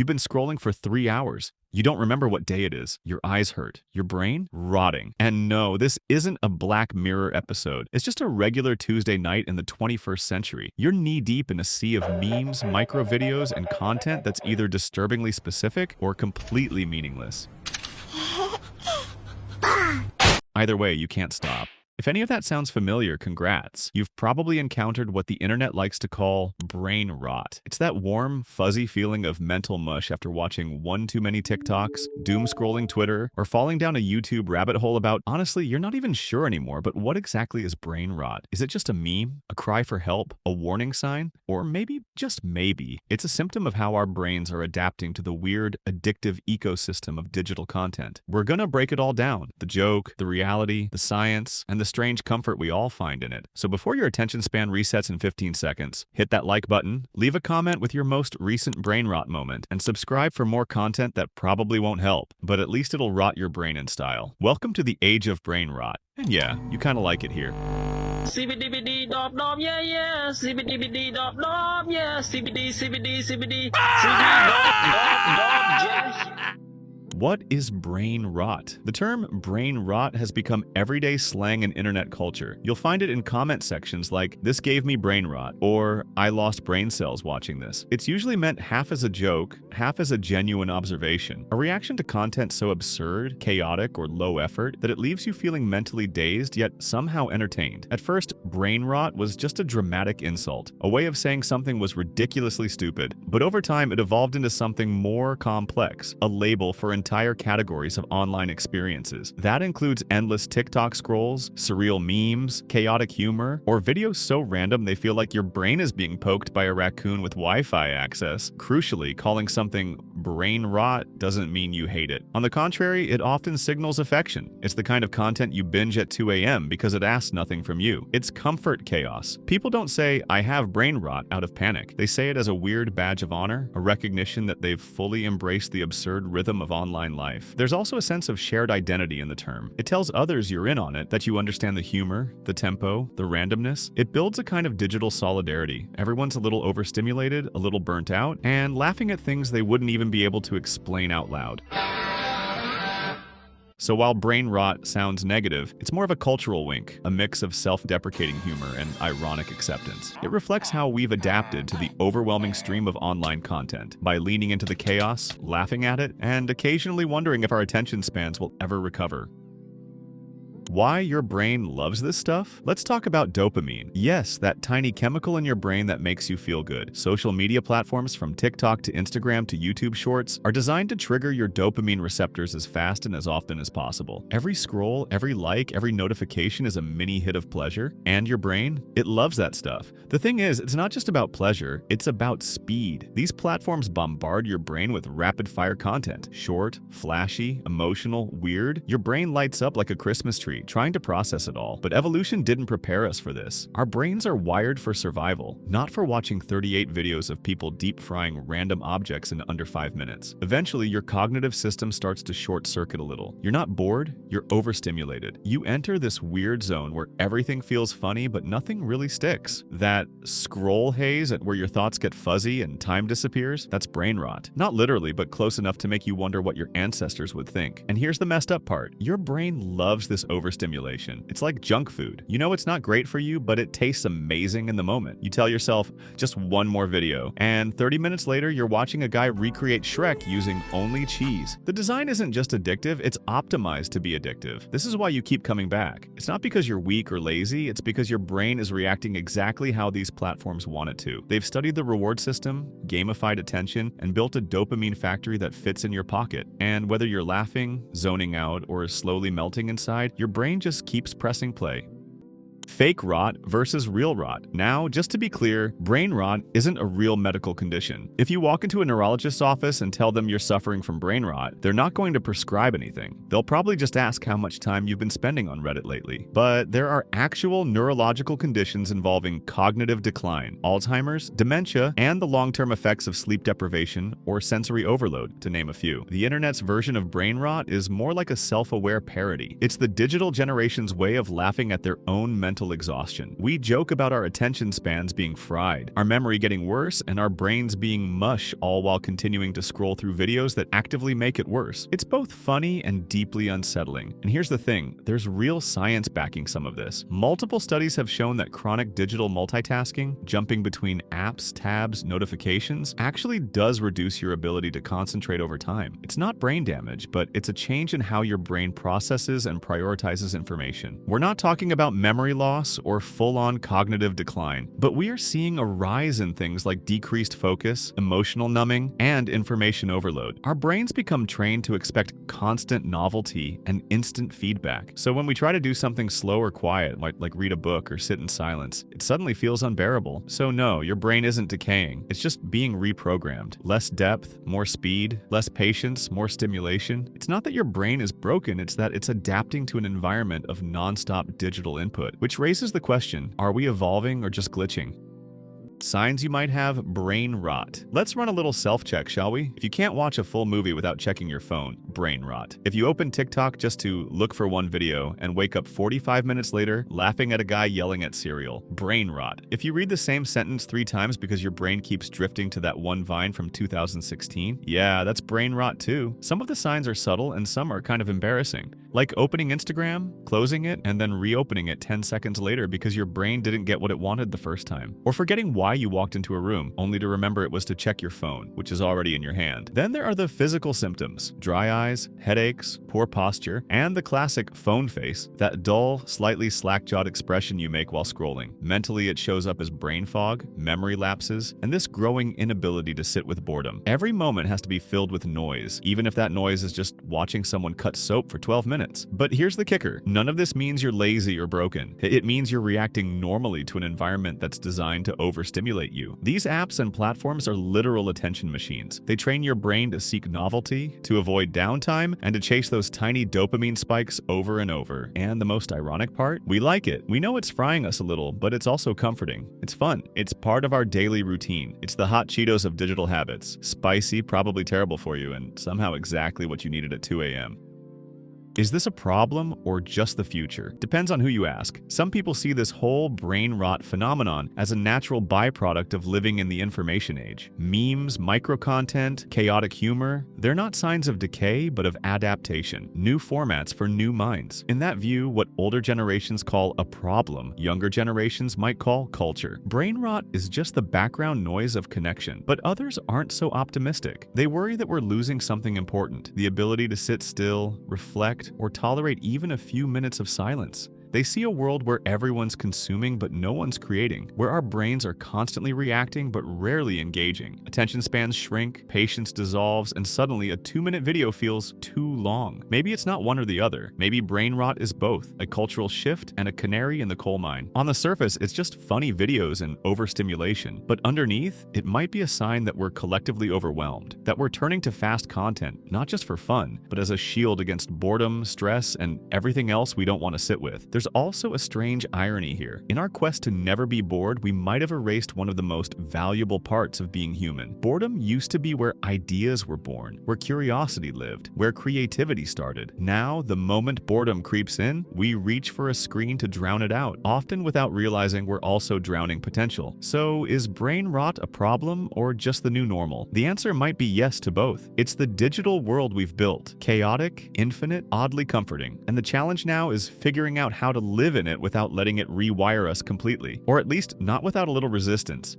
You've been scrolling for 3 hours. You don't remember what day it is. Your eyes hurt. Your brain? Rotting. And no, this isn't a Black Mirror episode. It's just a regular Tuesday night in the 21st century. You're knee-deep in a sea of memes, micro videos, and content that's either disturbingly specific or completely meaningless. Either way, you can't stop. If any of that sounds familiar, congrats. You've probably encountered what the internet likes to call brain rot. It's that warm, fuzzy feeling of mental mush after watching one too many TikToks, doom scrolling Twitter, or falling down a YouTube rabbit hole about, honestly, you're not even sure anymore, but what exactly is brain rot? Is it just a meme, a cry for help, a warning sign? Or maybe, just maybe, it's a symptom of how our brains are adapting to the weird, addictive ecosystem of digital content. We're gonna break it all down. The joke, the reality, the science, and the strange comfort we all find in it. So before your attention span resets in 15 seconds, hit that like button, leave a comment with your most recent brain rot moment, and subscribe for more content that probably won't help, but at least it'll rot your brain in style. Welcome to the age of brain rot. And yeah, you kinda like it here. CBDBD dop dop, yeah yeah. CBDBD dop dop, yeah. CBD dop dop, yeah. What is brain rot? The term brain rot has become everyday slang in internet culture. You'll find it in comment sections like, "This gave me brain rot," or "I lost brain cells watching this." It's usually meant half as a joke, half as a genuine observation, a reaction to content so absurd, chaotic, or low effort that it leaves you feeling mentally dazed yet somehow entertained. At first, brain rot was just a dramatic insult, a way of saying something was ridiculously stupid, but over time it evolved into something more complex, a label for entire categories of online experiences. That includes endless TikTok scrolls, surreal memes, chaotic humor, or videos so random they feel like your brain is being poked by a raccoon with Wi-Fi access. Crucially, calling something brain rot doesn't mean you hate it. On the contrary, it often signals affection. It's the kind of content you binge at 2 a.m. because it asks nothing from you. It's comfort chaos. People don't say, "I have brain rot," out of panic. They say it as a weird badge of honor, a recognition that they've fully embraced the absurd rhythm of online life. There's also a sense of shared identity in the term. It tells others you're in on it, that you understand the humor, the tempo, the randomness. It builds a kind of digital solidarity. Everyone's a little overstimulated, a little burnt out, and laughing at things they wouldn't even be able to explain out loud. So while brain rot sounds negative, it's more of a cultural wink, a mix of self-deprecating humor and ironic acceptance. It reflects how we've adapted to the overwhelming stream of online content by leaning into the chaos, laughing at it, and occasionally wondering if our attention spans will ever recover. Why your brain loves this stuff? Let's talk about dopamine. Yes, that tiny chemical in your brain that makes you feel good. Social media platforms from TikTok to Instagram to YouTube Shorts are designed to trigger your dopamine receptors as fast and as often as possible. Every scroll, every like, every notification is a mini hit of pleasure, and your brain, it loves that stuff. The thing is, it's not just about pleasure, it's about speed. These platforms bombard your brain with rapid-fire content. Short, flashy, emotional, weird. Your brain lights up like a Christmas tree, trying to process it all. But evolution didn't prepare us for this. Our brains are wired for survival, not for watching 38 videos of people deep-frying random objects in under 5 minutes. Eventually, your cognitive system starts to short-circuit a little. You're not bored, you're overstimulated. You enter this weird zone where everything feels funny, but nothing really sticks. That scroll haze at where your thoughts get fuzzy and time disappears, that's brain rot. Not literally, but close enough to make you wonder what your ancestors would think. And here's the messed up part. Your brain loves this overstimulation. It's like junk food. You know it's not great for you, but it tastes amazing in the moment. You tell yourself, just one more video. And 30 minutes later, you're watching a guy recreate Shrek using only cheese. The design isn't just addictive, it's optimized to be addictive. This is why you keep coming back. It's not because you're weak or lazy, it's because your brain is reacting exactly how these platforms want it to. They've studied the reward system, gamified attention, and built a dopamine factory that fits in your pocket. And whether you're laughing, zoning out, or slowly melting inside, your brain just keeps pressing play. Fake rot versus real rot. Now, just to be clear, brain rot isn't a real medical condition. If you walk into a neurologist's office and tell them you're suffering from brain rot, they're not going to prescribe anything. They'll probably just ask how much time you've been spending on Reddit lately. But there are actual neurological conditions involving cognitive decline, Alzheimer's, dementia, and the long-term effects of sleep deprivation or sensory overload, to name a few. The internet's version of brain rot is more like a self-aware parody. It's the digital generation's way of laughing at their own mental mental exhaustion. We joke about our attention spans being fried, our memory getting worse, and our brains being mush, all while continuing to scroll through videos that actively make it worse. It's both funny and deeply unsettling. And here's the thing, there's real science backing some of this. Multiple studies have shown that chronic digital multitasking, jumping between apps, tabs, notifications, actually does reduce your ability to concentrate over time. It's not brain damage, but it's a change in how your brain processes and prioritizes information. We're not talking about memory loss or full-on cognitive decline, but we are seeing a rise in things like decreased focus, emotional numbing, and information overload. Our brains become trained to expect constant novelty and instant feedback. So when we try to do something slow or quiet, like read a book or sit in silence, it suddenly feels unbearable. So no, your brain isn't decaying. It's just being reprogrammed. Less depth, more speed, less patience, more stimulation. It's not that your brain is broken, it's that it's adapting to an environment of nonstop digital input, which raises the question, are we evolving or just glitching? Signs you might have brain rot. Let's run a little self-check, shall we? If you can't watch a full movie without checking your phone, brain rot. If you open TikTok just to look for one video and wake up 45 minutes later laughing at a guy yelling at cereal, brain rot. If you read the same sentence 3 times because your brain keeps drifting to that one Vine from 2016, yeah, that's brain rot too. Some of the signs are subtle and some are kind of embarrassing. Like opening Instagram, closing it, and then reopening it 10 seconds later because your brain didn't get what it wanted the first time. Or forgetting why you walked into a room, only to remember it was to check your phone, which is already in your hand. Then there are the physical symptoms: dry eyes, headaches, poor posture, and the classic phone face, that dull, slightly slack-jawed expression you make while scrolling. Mentally, it shows up as brain fog, memory lapses, and this growing inability to sit with boredom. Every moment has to be filled with noise, even if that noise is just watching someone cut soap for 12 minutes. But here's the kicker. None of this means you're lazy or broken. It means you're reacting normally to an environment that's designed to overstimulate you. These apps and platforms are literal attention machines. They train your brain to seek novelty, to avoid downtime, and to chase those tiny dopamine spikes over and over. And the most ironic part? We like it. We know it's frying us a little, but it's also comforting. It's fun. It's part of our daily routine. It's the hot Cheetos of digital habits. Spicy, probably terrible for you, and somehow exactly what you needed at 2 a.m. Is this a problem or just the future? Depends on who you ask. Some people see this whole brain rot phenomenon as a natural byproduct of living in the information age. Memes, micro-content, chaotic humor, they're not signs of decay, but of adaptation. New formats for new minds. In that view, what older generations call a problem, younger generations might call culture. Brain rot is just the background noise of connection, but others aren't so optimistic. They worry that we're losing something important, the ability to sit still, reflect, or tolerate even a few minutes of silence. They see a world where everyone's consuming but no one's creating, where our brains are constantly reacting but rarely engaging. Attention spans shrink, patience dissolves, and suddenly a 2-minute video feels too long. Maybe it's not one or the other. Maybe brain rot is both, a cultural shift and a canary in the coal mine. On the surface, it's just funny videos and overstimulation, but underneath, it might be a sign that we're collectively overwhelmed, that we're turning to fast content, not just for fun, but as a shield against boredom, stress, and everything else we don't want to sit with. There's also a strange irony here. In our quest to never be bored, we might have erased one of the most valuable parts of being human. Boredom used to be where ideas were born, where curiosity lived, where creativity started. Now, the moment boredom creeps in, we reach for a screen to drown it out, often without realizing we're also drowning potential. So, is brain rot a problem or just the new normal? The answer might be yes to both. It's the digital world we've built, chaotic, infinite, oddly comforting. And the challenge now is figuring out how to live in it without letting it rewire us completely, or at least not without a little resistance.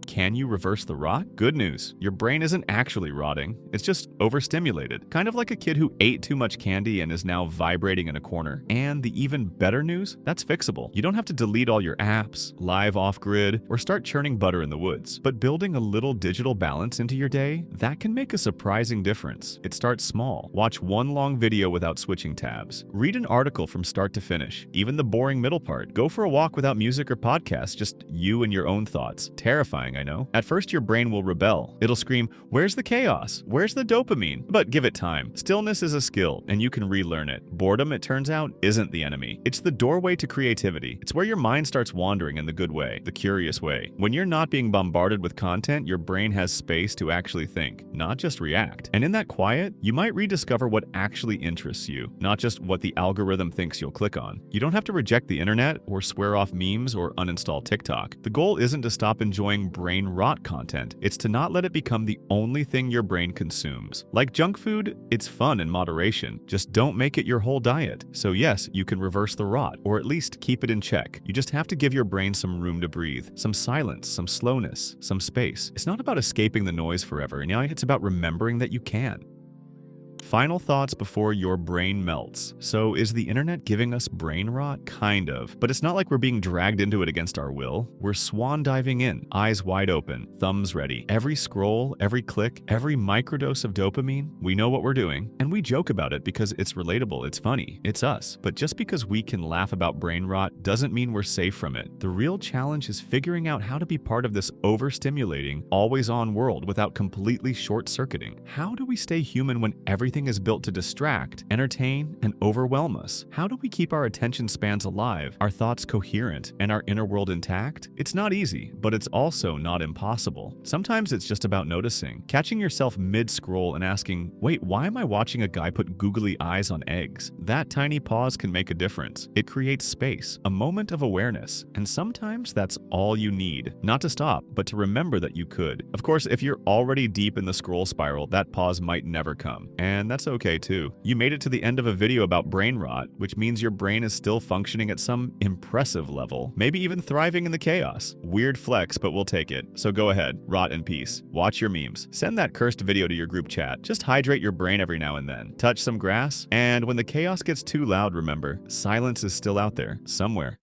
Can you reverse the rot? Good news. Your brain isn't actually rotting. It's just overstimulated. Kind of like a kid who ate too much candy and is now vibrating in a corner. And the even better news? That's fixable. You don't have to delete all your apps, live off-grid, or start churning butter in the woods. But building a little digital balance into your day, that can make a surprising difference. It starts small. Watch one long video without switching tabs. Read an article from start to finish, even the boring middle part. Go for a walk without music or podcasts, just you and your own thoughts. Terrifying terrifying, I know. At first, your brain will rebel. It'll scream, "Where's the chaos? Where's the dopamine?" But give it time. Stillness is a skill, and you can relearn it. Boredom, it turns out, isn't the enemy. It's the doorway to creativity. It's where your mind starts wandering in the good way, the curious way. When you're not being bombarded with content, your brain has space to actually think, not just react. And in that quiet, you might rediscover what actually interests you, not just what the algorithm thinks you'll click on. You don't have to reject the internet or swear off memes or uninstall TikTok. The goal isn't to stop enjoying brain rot content. It's to not let it become the only thing your brain consumes. Like junk food, it's fun in moderation. Just don't make it your whole diet. So yes, you can reverse the rot, or at least keep it in check. You just have to give your brain some room to breathe, some silence, some slowness, some space. It's not about escaping the noise forever, it's about remembering that you can. Final thoughts before your brain melts. So is the internet giving us brain rot? Kind of. But it's not like we're being dragged into it against our will. We're swan diving in, eyes wide open, thumbs ready. Every scroll, every click, every microdose of dopamine, we know what we're doing. And we joke about it because it's relatable, it's funny, it's us. But just because we can laugh about brain rot doesn't mean we're safe from it. The real challenge is figuring out how to be part of this overstimulating, always-on world without completely short-circuiting. How do we stay human when everything is built to distract, entertain, and overwhelm us? How do we keep our attention spans alive, our thoughts coherent, and our inner world intact? It's not easy, but it's also not impossible. Sometimes it's just about noticing, catching yourself mid-scroll and asking, wait, why am I watching a guy put googly eyes on eggs? That tiny pause can make a difference. It creates space, a moment of awareness, and sometimes that's all you need. Not to stop, but to remember that you could. Of course, if you're already deep in the scroll spiral, that pause might never come. And that's okay too. You made it to the end of a video about brain rot, which means your brain is still functioning at some impressive level, maybe even thriving in the chaos. Weird flex, but we'll take it. So go ahead, rot in peace. Watch your memes. Send that cursed video to your group chat. Just hydrate your brain every now and then. Touch some grass, and when the chaos gets too loud, remember, silence is still out there, somewhere.